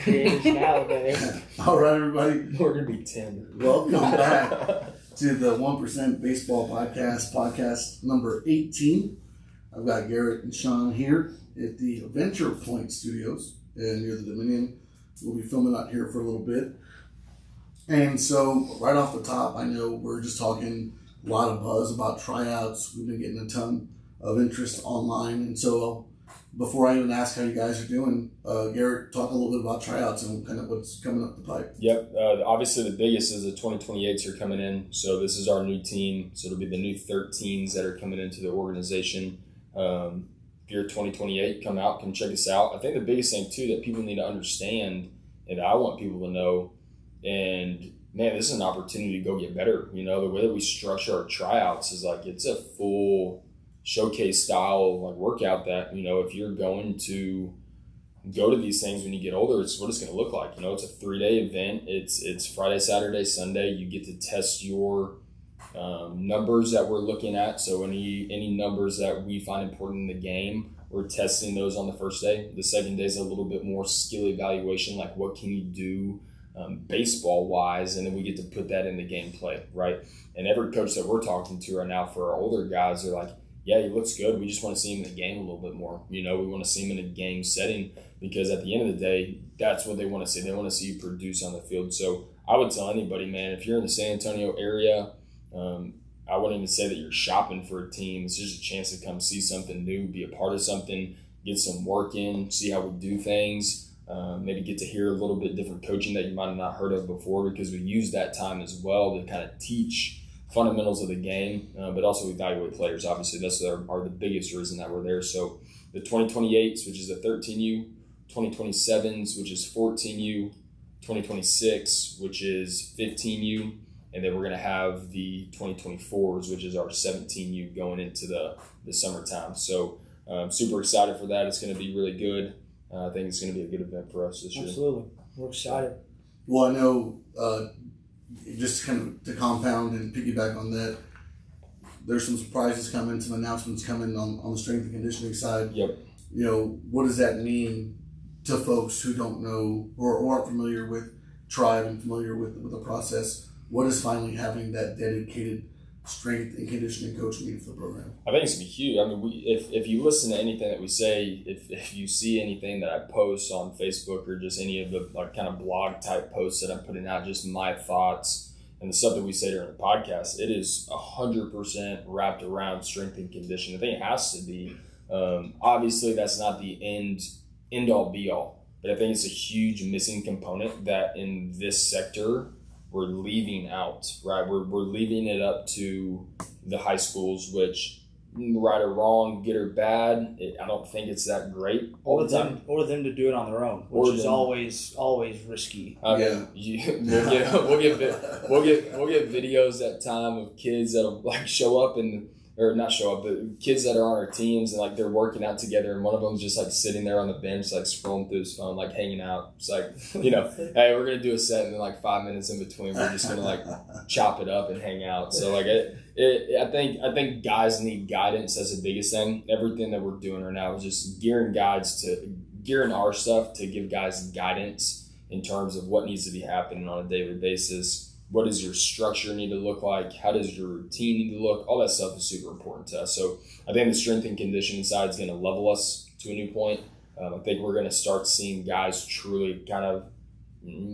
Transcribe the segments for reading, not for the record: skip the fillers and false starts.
All right, everybody. We're going to be 10. Welcome back to the 1% Baseball podcast number 18. I've got Garret and Sean here at the Adventure Point Studios near the Dominion. We'll be filming out here for a little bit. And so, right off the top, I know we're just talking a lot of buzz about tryouts. We've been getting a ton of interest online. And so, before I even ask how you guys are doing, Garret, talk a little bit about tryouts and kind of what's coming up the pipe. Yep. Obviously, the biggest is the 2028s are coming in. So this is our new team. So it'll be the new 13s that are coming into the organization. If you're 2028, come out, come check us out. I think the biggest thing, too, that people need to understand and that I want people to know, and, man, this is an opportunity to go get better. You know, the way that we structure our tryouts is like it's a full showcase style like workout that, you know, if you're going to go to these things when you get older, it's what it's going to look like. You know, it's a 3-day event. It's Friday, Saturday, Sunday. You get to test your numbers that we're looking at. So any numbers that we find important in the game, we're testing those on the first day. The second day is a little bit more skill evaluation, like what can you do baseball wise, and then we get to put that into gameplay, right? And every coach that we're talking to right now for our older guys are like, yeah, he looks good. We just want to see him in the game a little bit more. You know, we want to see him in a game setting because at the end of the day, that's what they want to see. They want to see you produce on the field. So I would tell anybody, man, if you're in the San Antonio area, I wouldn't even say that you're shopping for a team. It's just a chance to come see something new, be a part of something, get some work in, see how we do things. Maybe get to hear a little bit different coaching that you might have not heard of before, because we use that time as well to kind of teach fundamentals of the game, but also evaluate players. Obviously, that's are the biggest reason that we're there. So the 2028s, which is the 13U, 2027s, which is 14U, 2026, which is 15U, and then we're going to have the 2024s, which is our 17U going into the summertime. So super excited for that. It's going to be really good. I think it's going to be a good event for us this year. Absolutely. We're excited. Well, I know, just kind of to compound and piggyback on that, there's some surprises coming, some announcements coming on the strength and conditioning side. Yep. You know, what does that mean to folks who don't know or aren't familiar with Tribe and familiar with the process? What is finally having that dedicated strength and conditioning coach mean for the program? I think it's going to be huge. I mean, if you listen to anything that we say, if you see anything that I post on Facebook or just any of the like kind of blog type posts that I'm putting out, just my thoughts and the stuff that we say during the podcast, it is 100% wrapped around strength and conditioning. I think it has to be. Obviously, that's not the end all be all, but I think it's a huge missing component that in this sector we're leaving out, right? We're leaving it up to the high schools, which, right or wrong, good or bad, I don't think it's that great all the time. Or them to do it on their own, which is always risky. I mean, we'll get videos at time of kids that'll like show up or not show up, but kids that are on our teams and like they're working out together, and one of them's just like sitting there on the bench, like scrolling through his phone, like hanging out. It's like, you know, hey, we're gonna do a set, and then like 5 minutes in between, we're just gonna like chop it up and hang out. So like I think guys need guidance. That's the biggest thing. Everything that we're doing right now is just gearing our stuff to give guys guidance in terms of what needs to be happening on a daily basis. What does your structure need to look like? How does your routine need to look? All that stuff is super important to us. So I think the strength and conditioning side is going to level us to a new point. I think we're going to start seeing guys truly kind of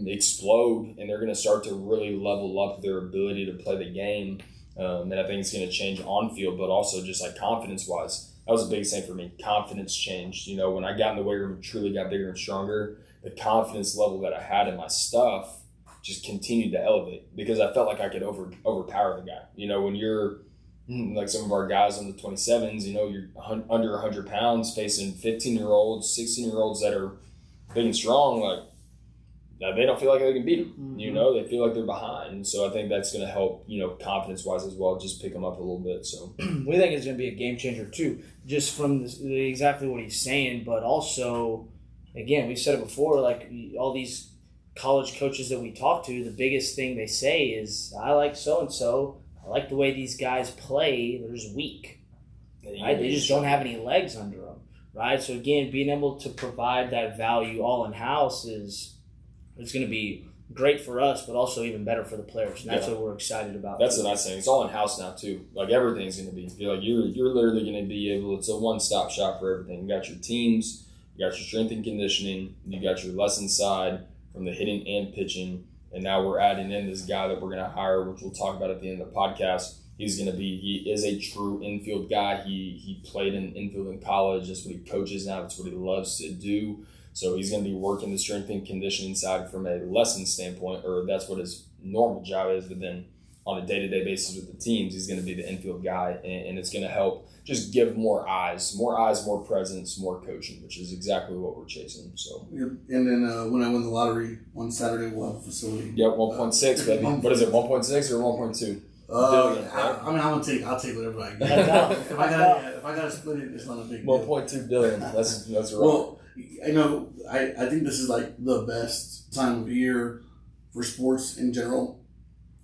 explode, and they're going to start to really level up their ability to play the game. And I think it's going to change on field, but also just like confidence wise. That was the biggest thing for me. Confidence changed. You know, when I got in the weight room and truly got bigger and stronger, the confidence level that I had in my stuff just continued to elevate because I felt like I could overpower the guy. You know, when you're like some of our guys on the 27s, you know, you're under 100 pounds facing 15-year-olds, 16-year-olds that are big and strong, like they don't feel like they can beat them. Mm-hmm. You know, they feel like they're behind. And so I think that's going to help, you know, confidence-wise as well, just pick them up a little bit. So we think it's going to be a game changer too, just from exactly what he's saying, but also, again, we've said it before, like all these college coaches that we talk to, the biggest thing they say is, I like so-and-so. I like the way these guys play. They're just weak. Right? They just don't have any legs under them. Right? So, again, being able to provide that value all in-house is it's going to be great for us, but also even better for the players. And that's what we're excited about. That's the nice thing. It's all in house now too. Like everything's going to be. You're literally going to be able. It's a one-stop shop for everything. You got your teams, you got your strength and conditioning, you got your lesson side from the hitting and pitching, and now we're adding in this guy that we're going to hire, which we'll talk about at the end of the podcast. He is a true infield guy. He played in infield in college. That's what he coaches now. That's what he loves to do. So he's going to be working the strength and conditioning side from a lesson standpoint, or that's what his normal job is. But then on a day-to-day basis with the teams, he's going to be the infield guy, and it's going to help just give more eyes, more presence, more coaching, which is exactly what we're chasing. So. Yep. And then when I win the lottery on Saturday, we'll have a facility. Yep, 1.6, baby. What is it, 1.6 or 1.2? Billion, right? I'll take whatever I get. If I gotta split it, it's not a big deal. 1.2 billion. That's right. Well, I know. I think this is like the best time of year for sports in general,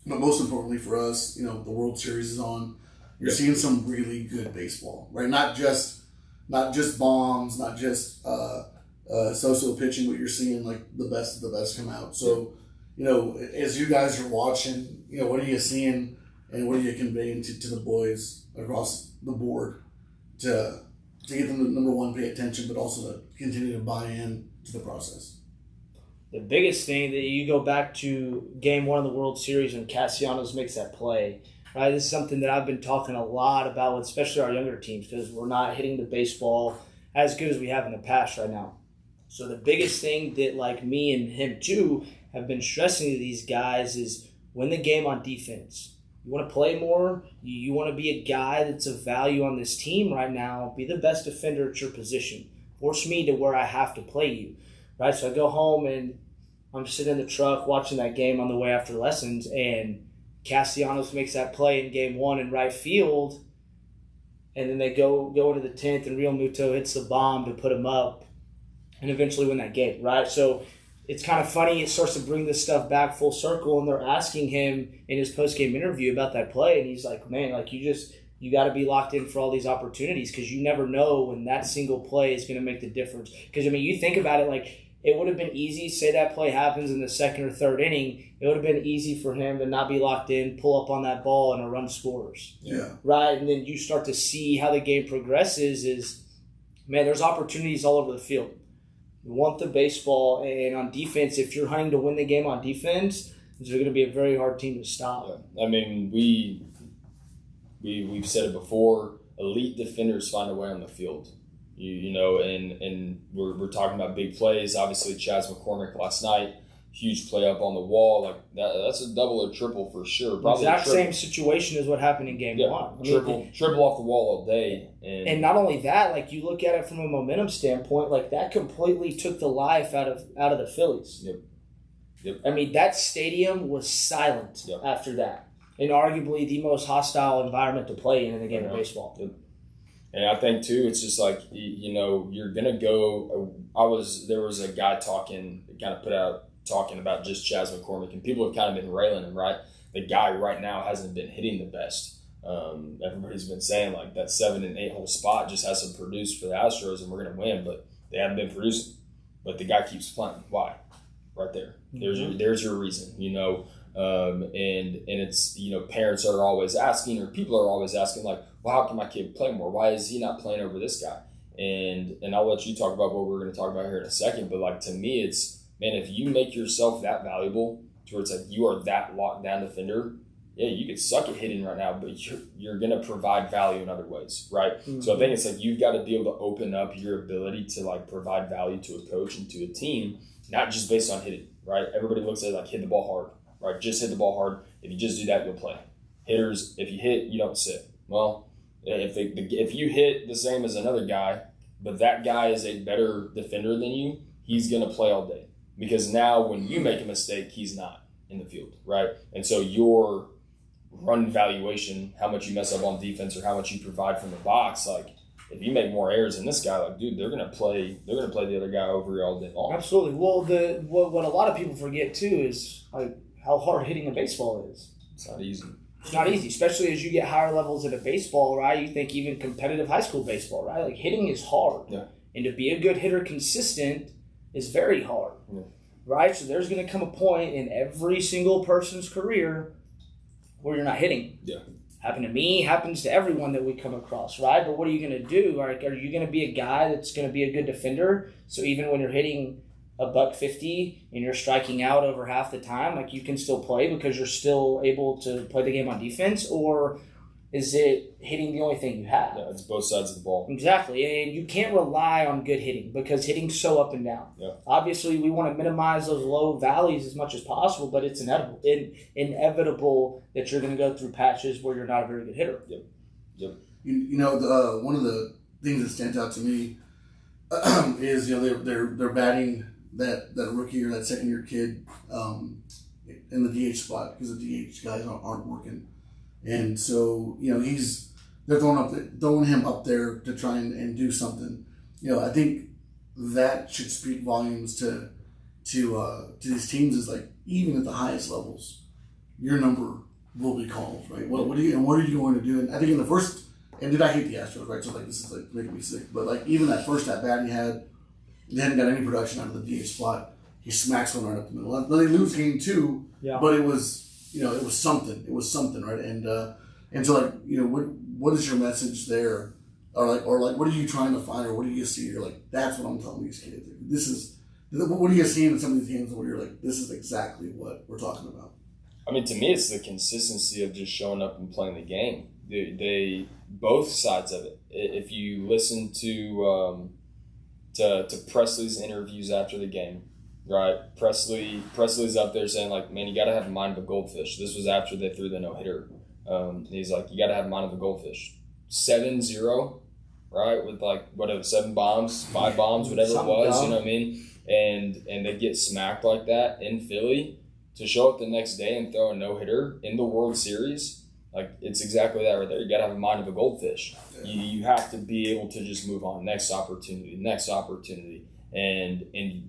but most importantly for us, the World Series is on. You're seeing some really good baseball, right? Not just bombs, not just so-so pitching, but you're seeing like the best of the best come out. So, as you guys are watching, what are you seeing? And what are you conveying to the boys across the board to get them to, number one, pay attention, but also to continue to buy in to the process? The biggest thing that you go back to Game 1 of the World Series when Castellanos makes that play, right? This is something that I've been talking a lot about with especially our younger teams because we're not hitting the baseball as good as we have in the past right now. So the biggest thing that like me and him too have been stressing to these guys is win the game on defense. You want to play more. You want to be a guy that's of value on this team right now. Be the best defender at your position. Force me to where I have to play you, right? So I go home and I'm sitting in the truck watching that game on the way after lessons, and Castellanos makes that play in Game 1 in right field, and then they go into the 10th, and Real Muto hits the bomb to put him up and eventually win that game, right? So it's kind of funny. It starts to bring this stuff back full circle, and they're asking him in his post-game interview about that play, and he's like, man, like you got to be locked in for all these opportunities because you never know when that single play is going to make the difference. Because, you think about it, like it would have been easy, say that play happens in the second or third inning, it would have been easy for him to not be locked in, pull up on that ball, and a run scores. Yeah. Right? And then you start to see how the game progresses is, man, there's opportunities all over the field. You want the baseball, and on defense, if you're hunting to win the game on defense, they're going to be a very hard team to stop. Yeah. We've said it before, elite defenders find a way on the field. And we're talking about big plays. Obviously, Chas McCormick last night, huge play up on the wall. Like that's a double or triple for sure. Probably exact same situation as what happened in Game 1. Triple off the wall all day. And not only that, like you look at it from a momentum standpoint, like that completely took the life out of the Phillies. Yep. That stadium was silent after that, and arguably the most hostile environment to play in the game of baseball. Yep. And I think too, it's just like you're gonna go. There was a guy talking about just Chas McCormick, and people have kind of been railing him. Right, the guy right now hasn't been hitting the best. Everybody's been saying like that 7 and 8 hole spot just hasn't produced for the Astros, and we're gonna win, but they haven't been producing. But the guy keeps playing. Why? Right there. There's your reason. And it's parents are always asking, or people are always asking, like, well, how can my kid play more? Why is he not playing over this guy? And I'll let you talk about what we're going to talk about here in a second. But like to me, it's, man, if you make yourself that valuable to where it's like you are that locked down defender, yeah, you could suck at hitting right now, but you're going to provide value in other ways, right? Mm-hmm. So I think it's like you've got to be able to open up your ability to like provide value to a coach and to a team, not just based on hitting, right? Everybody looks at it like hit the ball hard, right? Just hit the ball hard. If you just do that, you'll play. Hitters, if you hit, you don't sit. Well, if you hit the same as another guy, but that guy is a better defender than you, he's going to play all day. Because now when you make a mistake, he's not in the field, right? And so your run valuation, how much you mess up on defense or how much you provide from the box, like if you make more errors than this guy, like dude, they're gonna play the other guy over you all day long. Absolutely. Well, what a lot of people forget too is like how hard hitting a baseball is. It's not easy. It's not easy, especially as you get higher levels in a baseball, right? You think even competitive high school baseball, right? Like hitting is hard. Yeah. And to be a good hitter consistent is very hard. Yeah. right? So there's going to come a point in every single person's career where you're not hitting. Yeah. Happened to me, happens to everyone that we come across, right? But what are you going to do? Like, are you going to be a guy that's going to be a good defender? So even when you're hitting $150 and you're striking out over half the time, like, you can still play because you're still able to play the game on defense? Or is it hitting the only thing you have? Yeah, it's both sides of the ball. Exactly. And you can't rely on good hitting because hitting's so up and down. Yeah. Obviously, we want to minimize those low valleys as much as possible, but it's inevitable that you're going to go through patches where you're not a very good hitter. Yep. You know, one of the things that stands out to me is, you know, they're batting that rookie or that second year kid in the DH spot because the DH guys aren't working. And so, you know, they're throwing him up there to try and do something. You know, I think that should speak volumes to these teams. Is like, even at the highest levels, your number will be called, right? What are you going to do? And I think in the first, and I hate the Astros, right? So like, this is like making me sick. But like, even that first at bat he hadn't got any production out of the DH spot. He smacks one right up the middle. Then they lose game 2, but it was. You know, it was something. It was something, right? And so, like, you know, what is your message there, or what are you trying to find, or what do you see? You're like, that's what I'm telling these kids. What are you seeing in some of these games where you're like, this is exactly what we're talking about? I mean, to me, it's the consistency of just showing up and playing the game. They both sides of it. If you listen to Presley's interviews after the game. Right, Presley's up there saying, like, man, you got to have a mind of a goldfish. This was after they threw the no-hitter. He's like, you got to have a mind of a goldfish. 7-0, right, with like, whatever, 7 bombs, 5 bombs, whatever it was, you know what I mean? And they get smacked like that in Philly to show up the next day and throw a no-hitter in the World Series. Like, it's exactly that right there. You got to have a mind of a goldfish. Yeah. You have to be able to just move on. Next opportunity.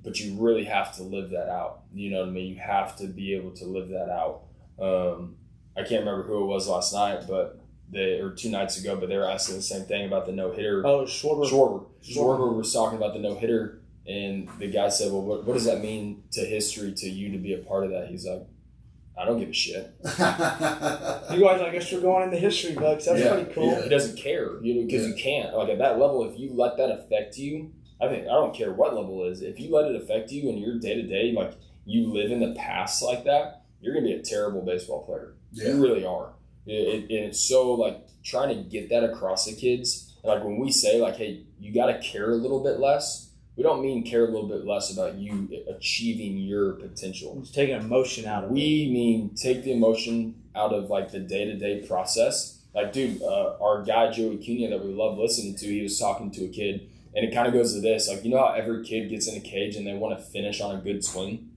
But you really have to live that out. You know what I mean? You have to be able to live that out. I can't remember who it was last night, or 2 nights ago, but they were asking the same thing about the no-hitter. Oh, Schwarber. Schwarber was talking about the no-hitter, and the guy said, well, what does that mean to history, to you to be a part of that? He's like, I don't give a shit. You guys, I guess you're going in the history books. That's pretty cool. Yeah. He doesn't care, because you can't. Like, at that level, if you let that affect you, I don't care what level it is. If you let it affect you in your day-to-day, like, you live in the past like that, you're going to be a terrible baseball player. Yeah. You really are. It's so, like, trying to get that across to kids. Like, when we say, like, hey, you got to care a little bit less, we don't mean care a little bit less about you achieving your potential. It's taking emotion out of it. We mean take the emotion out of, like, the day-to-day process. Like, dude, our guy Joey Cunha that we love listening to, he was talking to a kid. And it kind of goes to this, like, you know how every kid gets in a cage and they want to finish on a good swing?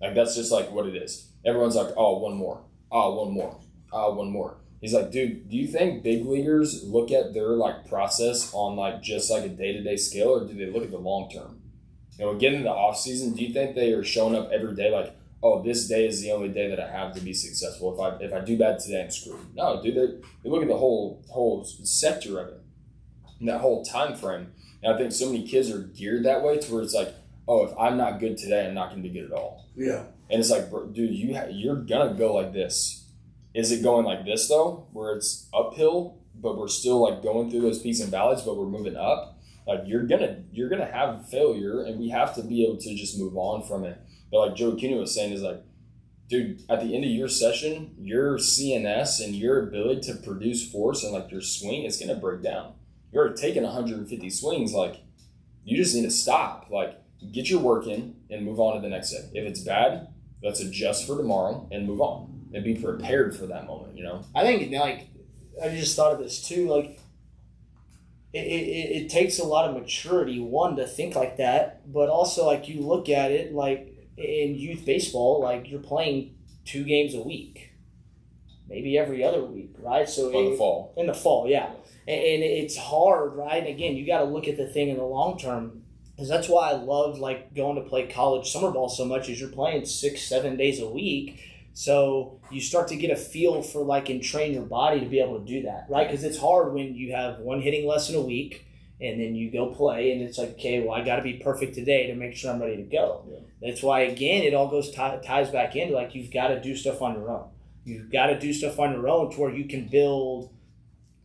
Like, that's just, like, what it is. Everyone's like, oh, one more. Oh, one more. Oh, one more. He's like, dude, do you think big leaguers look at their, like, process on, like, just, like, a day-to-day scale, or do they look at the long term? You know, getting into the off-season, do you think they are showing up every day like, oh, this day is the only day that I have to be successful. If I do bad today, I'm screwed. No, dude, they look at the whole sector of it, and that whole time frame. And I think so many kids are geared that way to where it's like, oh, if I'm not good today, I'm not going to be good at all. Yeah. And it's like, bro, dude, you're going to go like this. Is it going like this, though, where it's uphill, but we're still, like, going through those peaks and valleys, but we're moving up? Like, you're gonna have failure, and we have to be able to just move on from it. But like Joe Cunha was saying, is like, dude, at the end of your session, your CNS and your ability to produce force and, like, your swing is going to break down. You're taking 150 swings, like, you just need to stop. Like, get your work in and move on to the next day. If it's bad, let's adjust for tomorrow and move on and be prepared for that moment, you know? I think, like, I just thought of this too, like, it takes a lot of maturity, one, to think like that, but also, like, you look at it, like, in youth baseball, like, you're playing 2 games a week, maybe every other week, right? So in the fall. In the fall, yeah. And it's hard, right? And again, you got to look at the thing in the long term, because that's why I love, like, going to play college summer ball so much, is you're playing 6-7 days a week. So you start to get a feel for, like, and train your body to be able to do that, right? Because it's hard when you have one hitting lesson a week and then you go play, and it's like, okay, well, I got to be perfect today to make sure I'm ready to go. Yeah. That's why, again, it all ties back into, like, you've got to do stuff on your own. You've got to do stuff on your own to where you can build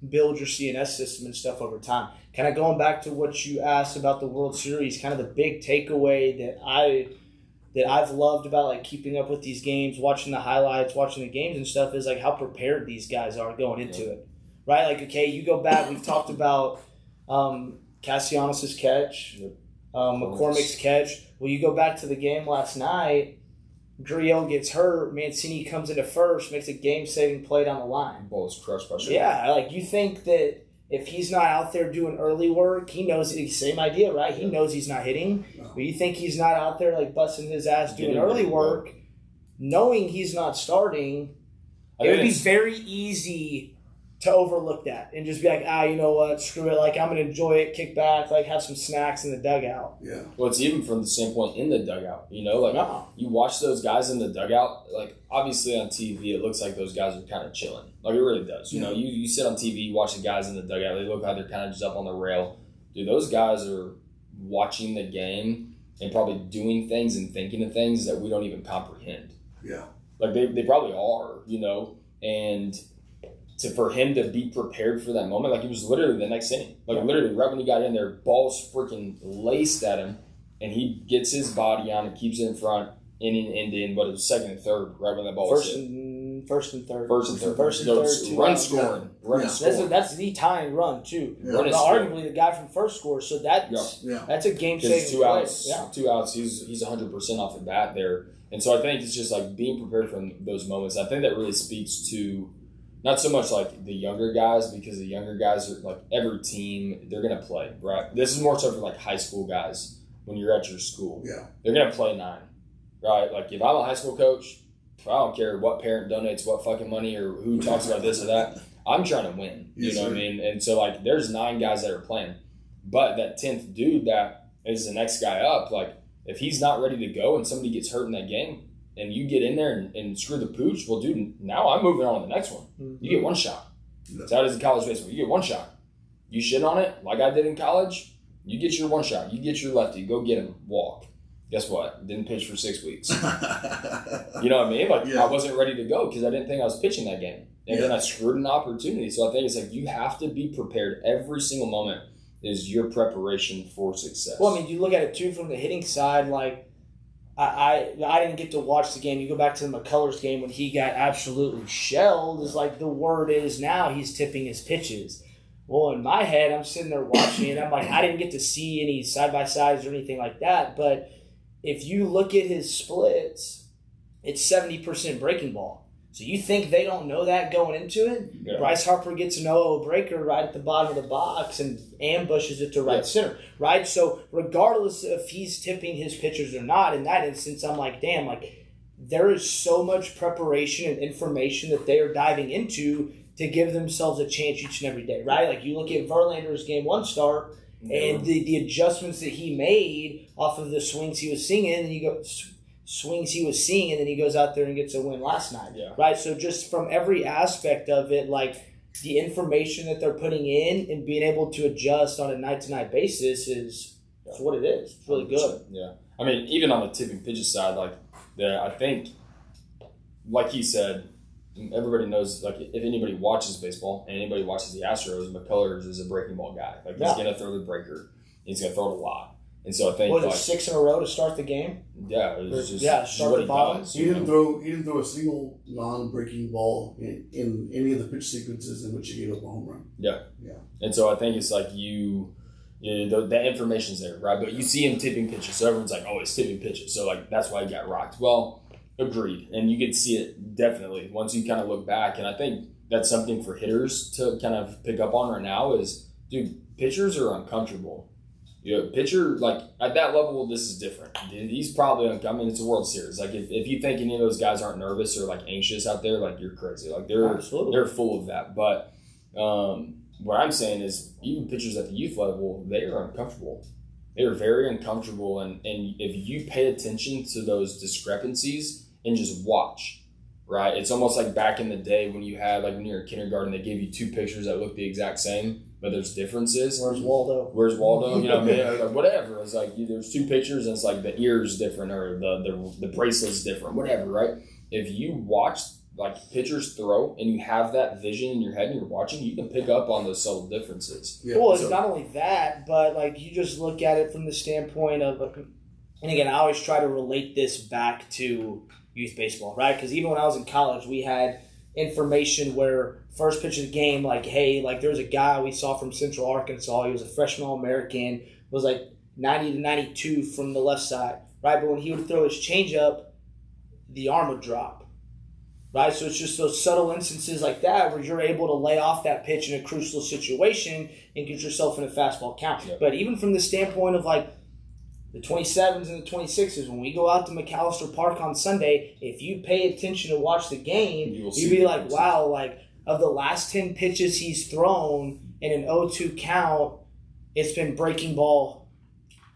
your CNS system and stuff over time. Kind of going back to what you asked about the World Series, kind of the big takeaway that I've loved about, like, keeping up with these games, watching the highlights, watching the games and stuff, is like how prepared these guys are going into it, right? Like, okay, you go back, we've talked about Castellanos' catch, McCormick's catch. Well, you go back to the game last night, Gurriel gets hurt, Mancini comes into first, makes a game-saving play down the line. Ball is crushed by Sherman. Yeah, like, you think that if he's not out there doing early work, he knows, same idea, right? He knows he's not hitting. But you think he's not out there, like, busting his ass doing early work, knowing he's not starting, it would be very easy to overlook that and just be like, you know what, screw it. Like, I'm going to enjoy it, kick back, like, have some snacks in the dugout. Yeah. Well, it's even from the standpoint in the dugout, you know? Like, you watch those guys in the dugout, like, obviously on TV, it looks like those guys are kind of chilling. Like, it really does. You know, you sit on TV, you watch the guys in the dugout, they look like they're kind of just up on the rail. Dude, those guys are watching the game and probably doing things and thinking of things that we don't even comprehend. Yeah. Like, they probably are, you know? And for him to be prepared for that moment, like, it was literally the next inning. Like, literally, right when he got in there, balls freaking laced at him, and he gets his body on and keeps it in front, ending, but it was second and third, right when that ball was hit. First and third. Run scoring. That's the tying run, too. Yeah. Arguably, the guy from first scores, so that's a game-saving play. Two outs, he's 100% off the bat there. And so I think it's just, like, being prepared for those moments. I think that really speaks to not so much, like, the younger guys, because the younger guys are, like, every team, they're going to play, right? This is more so for, like, high school guys when you're at your school. Yeah. They're going to play 9, right? Like, if I'm a high school coach, I don't care what parent donates what fucking money or who talks about this or that. I'm trying to win. You know what I mean? And so, like, there's 9 guys that are playing. But that 10th dude that is the next guy up, like, if he's not ready to go and somebody gets hurt in that game, and you get in there and screw the pooch, well, dude, now I'm moving on to the next one. Mm-hmm. You get one shot. That's how it is in college baseball. You get one shot. You shit on it like I did in college, you get your one shot. You get your lefty. Go get him. Walk. Guess what? Didn't pitch for 6 weeks. You know what I mean? Like, I wasn't ready to go because I didn't think I was pitching that game. And then I screwed an opportunity. So I think it's like you have to be prepared. Every single moment is your preparation for success. Well, I mean, you look at it, too, from the hitting side, like, I didn't get to watch the game. You go back to the McCullers game when he got absolutely shelled. It's like the word is now he's tipping his pitches. Well, in my head, I'm sitting there watching it. I'm like, I didn't get to see any side-by-sides or anything like that. But if you look at his splits, it's 70% breaking ball. So you think they don't know that going into it? Yeah. Bryce Harper gets an 0-0 breaker right at the bottom of the box and ambushes it to right center, right? So regardless if he's tipping his pitchers or not, in that instance, I'm like, damn, like there is so much preparation and information that they are diving into to give themselves a chance each and every day, right? Like you look at Verlander's game 1 start and the adjustments that he made off of the swings he was seeing, and you go swings he was seeing, and then he goes out there and gets a win last night, right? So just from every aspect of it, like the information that they're putting in and being able to adjust on a night-to-night basis is what it is. It's really good. Yeah. I mean, even on the tipping pitches side, like I think, like he said, everybody knows, like if anybody watches baseball and anybody watches the Astros, McCullers is a breaking ball guy. Like he's going to throw the breaker. He's going to throw it a lot. And so I think was it 6 in a row to start the game? Yeah, it was just start the bottom. He didn't throw a single non-breaking ball in any of the pitch sequences in which he gave up a home run. Yeah. And so I think it's like the information's there, right? But you see him tipping pitches, so everyone's like, oh, he's tipping pitches, so like that's why he got rocked. Well, agreed, and you can see it definitely once you kind of look back, and I think that's something for hitters to kind of pick up on right now is, dude, pitchers are uncomfortable. Pitcher, like, at that level, this is different. He's probably, I mean, it's a World Series. Like, if you think any of those guys aren't nervous or, like, anxious out there, like, you're crazy. Like, they're full of that. But what I'm saying is even pitchers at the youth level, they are uncomfortable. They are very uncomfortable. And if you pay attention to those discrepancies and just watch, right? It's almost like back in the day when you had, like, when you were in kindergarten, they gave you 2 pictures that looked the exact same. but there's differences. Where's Waldo? Where's Waldo? You know, like, whatever. It's like there's two pictures, and it's like the ear's different or the bracelet's different, whatever, right? If you watch like pitchers throw and you have that vision in your head and you're watching, you can pick up on those subtle differences. Yeah. Well, it's not only that, but like you just look at it from the standpoint of, and again, I always try to relate this back to youth baseball, right? Because even when I was in college, we had information where first pitch of the game, like, hey, like there was a guy we saw from Central Arkansas. He was a freshman All-American, was like 90 to 92 from the left side, right? But when he would throw his changeup, the arm would drop. Right, so it's just those subtle instances like that where you're able to lay off that pitch in a crucial situation and get yourself in a fastball count. Yep. But even from the standpoint of like the 27s and the 26s, when we go out to McAllister Park on Sunday, if you pay attention to watch the game, you'd be like, wow, like of the last 10 pitches he's thrown in an 0-2 count, it's been breaking ball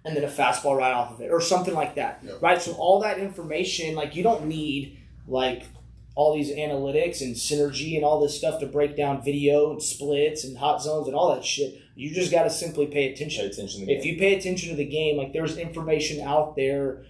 and then a fastball right off of it or something like that. Yep. Right, so all that information, like you don't need like all these analytics and synergy and all this stuff to break down video and splits and hot zones and all that shit. You just got to simply pay attention. If you pay attention to the game, like there's information out there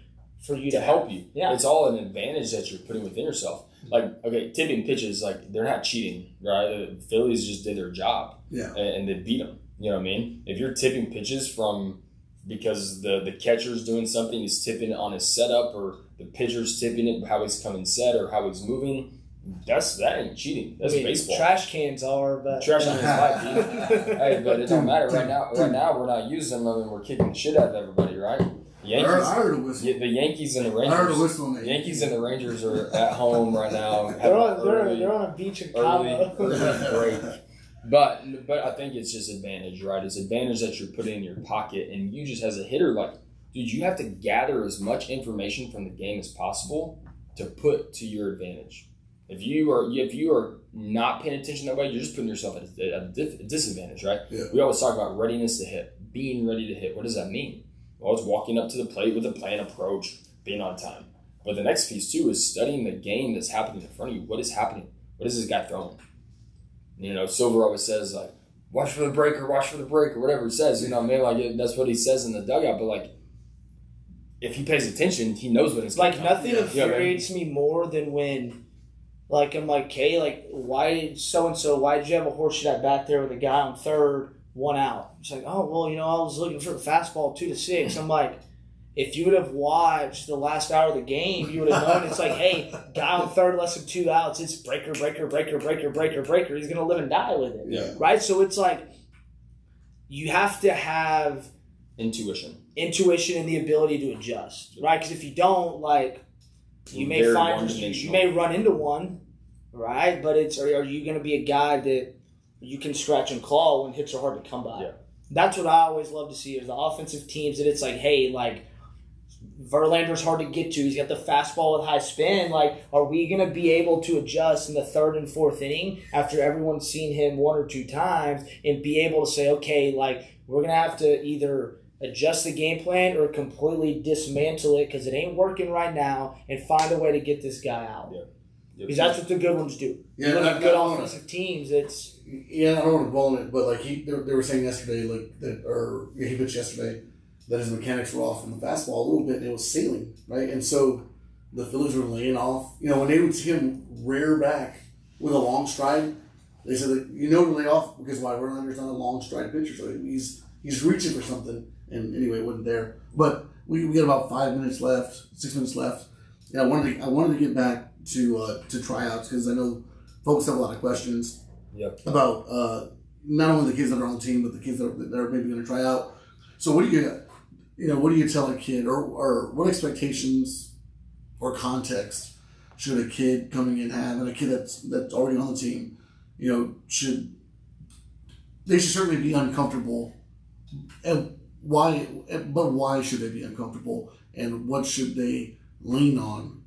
for you to help you. Yeah. It's all an advantage that you're putting within yourself. Like, okay, tipping pitches, like they're not cheating, right? The Phillies just did their job. Yeah. And they beat them. You know what I mean? If you're tipping pitches from because the catcher's doing something, he's tipping it on his setup, or the pitcher's tipping it how he's coming set or how he's moving, that ain't cheating. That's baseball. Trash cans are, but trash cans might be. Hey, but it don't matter right now. Right now, we're not using them, and we're kicking the shit out of everybody, right? Yankees, I heard a whistle. The Yankees and the Rangers. I heard a whistle. The Yankees and the Rangers are at home right now. They're on a beach in Cabo. Break. But I think it's just advantage, right? It's advantage that you're putting in your pocket, and you just as a hitter, like, dude, you have to gather as much information from the game as possible to put to your advantage. If you are not paying attention that way, you're just putting yourself at a disadvantage, right? Yeah. We always talk about readiness to hit, being ready to hit. What does that mean? Well, it's walking up to the plate with a planned approach, being on time. But the next piece too is studying the game that's happening in front of you. What is happening? What is this guy throwing? You know, Silver always says, like, watch for the break, or whatever he says. You know what I mean? Like, that's what he says in the dugout. But, like, if he pays attention, he knows what it's like. Nothing infuriates me more than when, like, I'm like, hey, like, why so-and-so, why did you have a horseshit at bat there with a guy on third, 1 out? It's like, oh, well, you know, I was looking for a fastball 2-6. I'm like, if you would have watched the last hour of the game, you would have known it's like, hey, guy on third, less than 2 outs. It's breaker. He's going to live and die with it. Yeah. Right? So it's like you have to have intuition and the ability to adjust. Right? Because if you don't, like, you may run into one, right? But are you going to be a guy that you can scratch and claw when hits are hard to come by? Yeah. That's what I always love to see is the offensive teams that it's like, hey, like, Verlander's hard to get to. He's got the fastball with high spin. Like, are we going to be able to adjust in the third and fourth inning after everyone's seen him 1 or 2 times and be able to say, okay, like, we're going to have to either adjust the game plan or completely dismantle it because it ain't working right now and find a way to get this guy out. Yeah. Because that's what the good ones do. Yeah, you look at good offensive teams, it's... Yeah, I don't want to dwell on it, but like they were saying yesterday, like that, or he pitched yesterday, that his mechanics were off from the fastball a little bit, and it was sailing, right? And so the Phillies were laying off. You know, when they would see him rear back with a long stride, they said that to lay off because Verlander's not a long stride pitcher, so he's reaching for something, and anyway, it wasn't there. But we got about 5 minutes left, 6 minutes left. Yeah, I wanted to get back to tryouts because I know folks have a lot of questions. Yep. About not only the kids that are on the team, but the kids that are maybe going to try out. So what do you tell a kid, or what expectations or context should a kid coming in have, and a kid that's already on the team, should certainly be uncomfortable, and why? But why should they be uncomfortable, and what should they lean on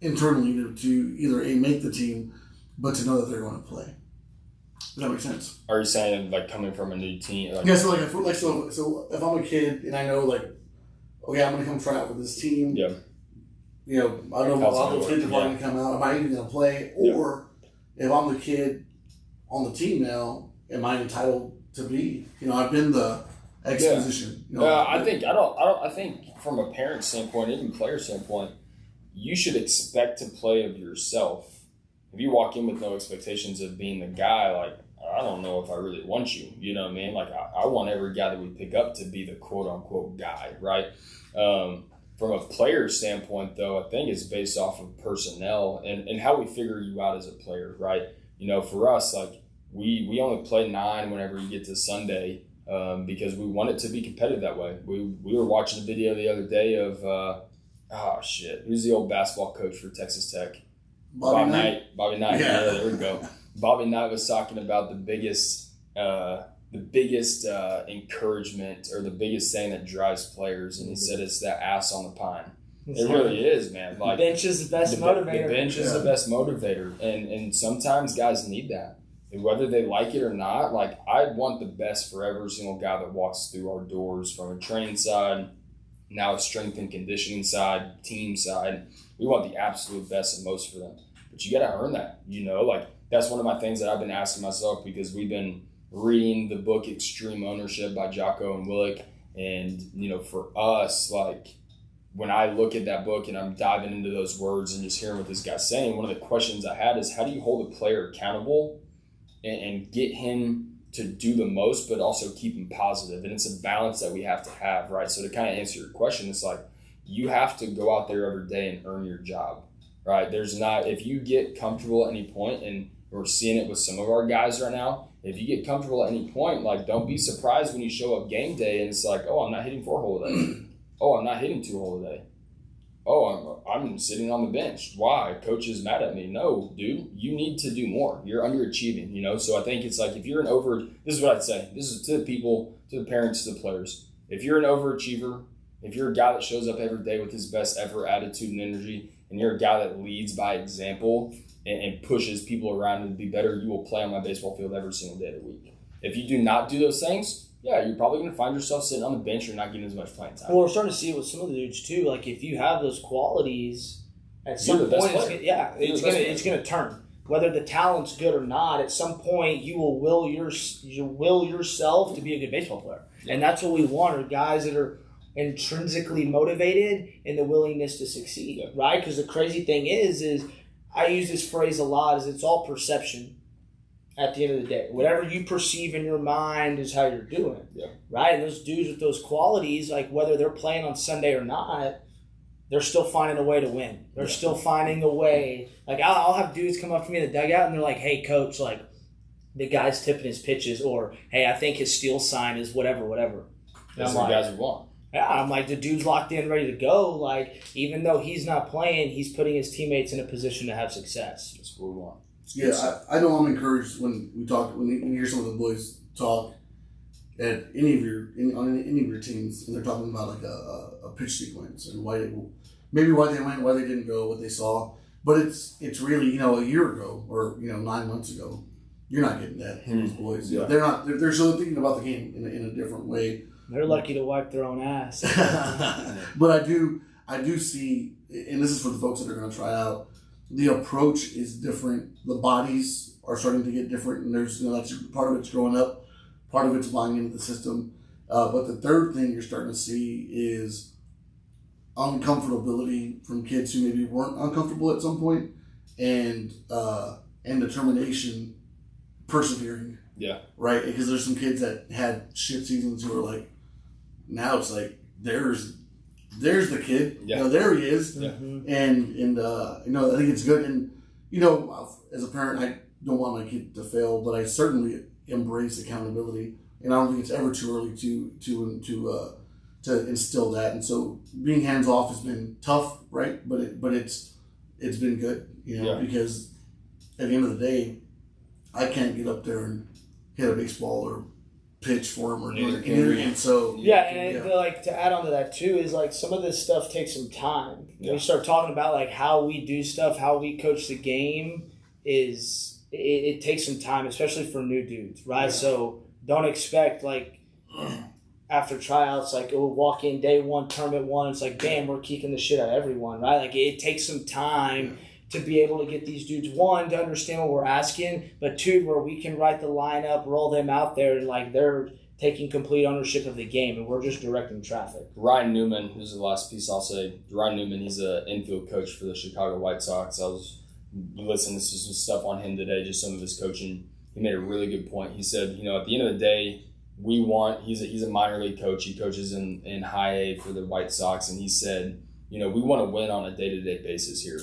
internally to either make the team, but to know that they're going to play? Does that make sense? Are you saying like coming from a new team? Yeah. So if I'm a kid and I know like, okay, I'm going to come try out with this team. Yeah. I don't know if all those kids are going to come out. Am I even going to play? Or if I'm the kid on the team now am I entitled to be? I've been the X position. I think from a parent standpoint, even player standpoint, you should expect to play of yourself. If you walk in with no expectations of being the guy, like, I don't know if I really want you. You know what I mean? Like, I want every guy that we pick up to be the quote-unquote guy, right? From a player standpoint, though, I think it's based off of personnel and how we figure you out as a player, right? For us, like, we only play 9 whenever you get to Sunday because we want it to be competitive that way. We were watching a video the other day of, who's the old basketball coach for Texas Tech? Bobby Knight. Yeah, there we go. Bobby Knight was talking about the biggest encouragement or the biggest thing that drives players, and he said it's that ass on the pine. It really is, man. Like, the bench is the best motivator. The bench is the best motivator, and sometimes guys need that. And whether they like it or not, like, I want the best for every single guy that walks through our doors, from a training side, now a strength and conditioning side, team side. We want the absolute best and most for them. But you got to earn that, Like, that's one of my things that I've been asking myself, because we've been reading the book Extreme Ownership by Jocko and Willick. And, for us, like, when I look at that book and I'm diving into those words and just hearing what this guy's saying, one of the questions I had is, how do you hold a player accountable and get him to do the most, but also keep him positive? And it's a balance that we have to have, right? So to kind of answer your question, it's like, you have to go out there every day and earn your job, right? If you get comfortable at any point, and we're seeing it with some of our guys right now, if you get comfortable at any point, like, don't be surprised when you show up game day and it's like, oh, I'm not hitting 4 hole today. Oh, I'm not hitting 2 hole today. Oh, I'm sitting on the bench. Why? Coach is mad at me. No, dude, you need to do more. You're underachieving, So I think it's like, if you're this is what I'd say. This is to the people, to the parents, to the players. If you're an overachiever, if you're a guy that shows up every day with his best effort, attitude, and energy, and you're a guy that leads by example and pushes people around to be better, you will play on my baseball field every single day of the week. If you do not do those things, yeah, you're probably going to find yourself sitting on the bench or not getting as much playing time. Well, we're starting to see it with some of the dudes too. Like, if you have those qualities, at some point, it's going to turn. Whether the talent's good or not, at some point you will will yourself to be a good baseball player, and that's what we want, are guys that are intrinsically motivated and the willingness to succeed, right? Because the crazy thing is I use this phrase a lot, is it's all perception. At the end of the day, whatever you perceive in your mind is how you're doing, right? And those dudes with those qualities, like, whether they're playing on Sunday or not, they're still finding a way to win. They're still finding a way. Like, I'll have dudes come up to me in the dugout and they're like, hey, coach, like, the guy's tipping his pitches, or, hey, I think his steal sign is whatever. That's what guys would want. Yeah, I'm like, the dude's locked in, ready to go. Like, even though he's not playing, he's putting his teammates in a position to have success. That's what we want. Yeah, I know I'm encouraged when you hear some of the boys talk at any of your teams, and they're talking about like a pitch sequence and why they went, why they didn't go, what they saw. But it's really, a year ago or 9 months ago, you're not getting that from these boys. Yeah. They're still thinking about the game in a different way. They're lucky to wipe their own ass. But I do see, and this is for the folks that are going to try out, the approach is different. The bodies are starting to get different, and there's that's part of it's growing up, part of it's buying into the system. But the third thing you're starting to see is uncomfortability from kids who maybe weren't uncomfortable at some point, and determination, persevering. Yeah. Right? Because there's some kids that had shit seasons who are like, now it's like there's the kid. Yeah. There he is. Yeah. And I think it's good. And as a parent, I don't want my kid to fail, but I certainly embrace accountability. And I don't think it's ever too early to instill that. And so being hands off has been tough, right? But it's been good, because at the end of the day, I can't get up there and hit a baseball or pitch for him or do anything. And so like, to add on to that too is, like, some of this stuff takes some time. When we start talking about, like, how we do stuff, how we coach the game, it takes some time, especially for new dudes, right? So don't expect, like, after tryouts, like, walk in day one, tournament one, it's like, bam, we're kicking the shit out of everyone, right? Like, it takes some time to be able to get these dudes, one, to understand what we're asking, but two, where we can write the lineup, roll them out there, and like they're taking complete ownership of the game, and we're just directing traffic. Ryan Newman, this is the last piece I'll say. Ryan Newman, he's an infield coach for the Chicago White Sox. I was listening to some stuff on him today, just some of his coaching. He made a really good point. He said, at the end of the day, he's a minor league coach. He coaches in high A for the White Sox, and he said, we want to win on a day-to-day basis here.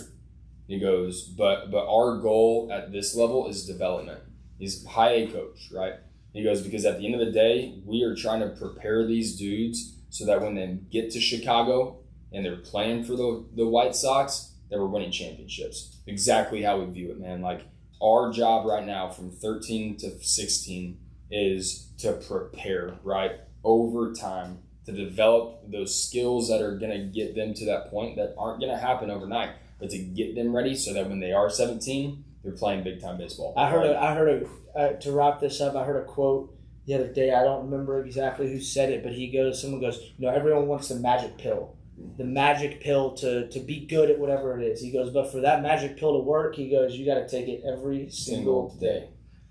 He goes, but our goal at this level is development. He's a high A coach, right? He goes, because at the end of the day, we are trying to prepare these dudes so that when they get to Chicago and they're playing for the White Sox, that we're winning championships. Exactly how we view it, man. Like, our job right now from 13 to 16 is to prepare, right, over time, to develop those skills that are going to get them to that point that aren't going to happen overnight, but to get them ready so that when they are 17, they're playing big-time baseball. To wrap this up, I heard a quote the other day. I don't remember exactly who said it, but someone goes, everyone wants the magic pill. The magic pill to be good at whatever it is. He goes, but for that magic pill to work, he goes, you got to take it every single day.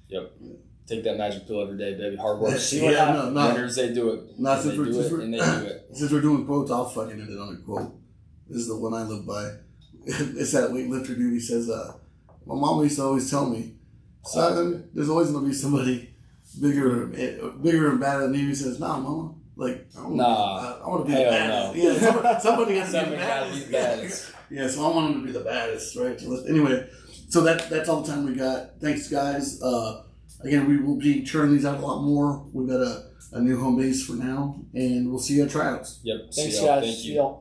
Yep. Take that magic pill every day, baby. Hard work. Winners, they do it. Since they do it. Since we're doing quotes, I'll fucking end it on a quote. This is the one I live by. It's that weightlifter dude. He says, my mom used to always tell me, son, there's always going to be somebody bigger and badder than you. He says, nah, mama. Like, I want to be the baddest. No. Yeah, somebody has to be the baddest. Yeah, so I want him to be the baddest, right? Anyway, so that's all the time we got. Thanks, guys. Again, we will be churning these out a lot more. We've got a new home base for now, and we'll see you at tryouts. Yep. Thanks, guys. Thank you.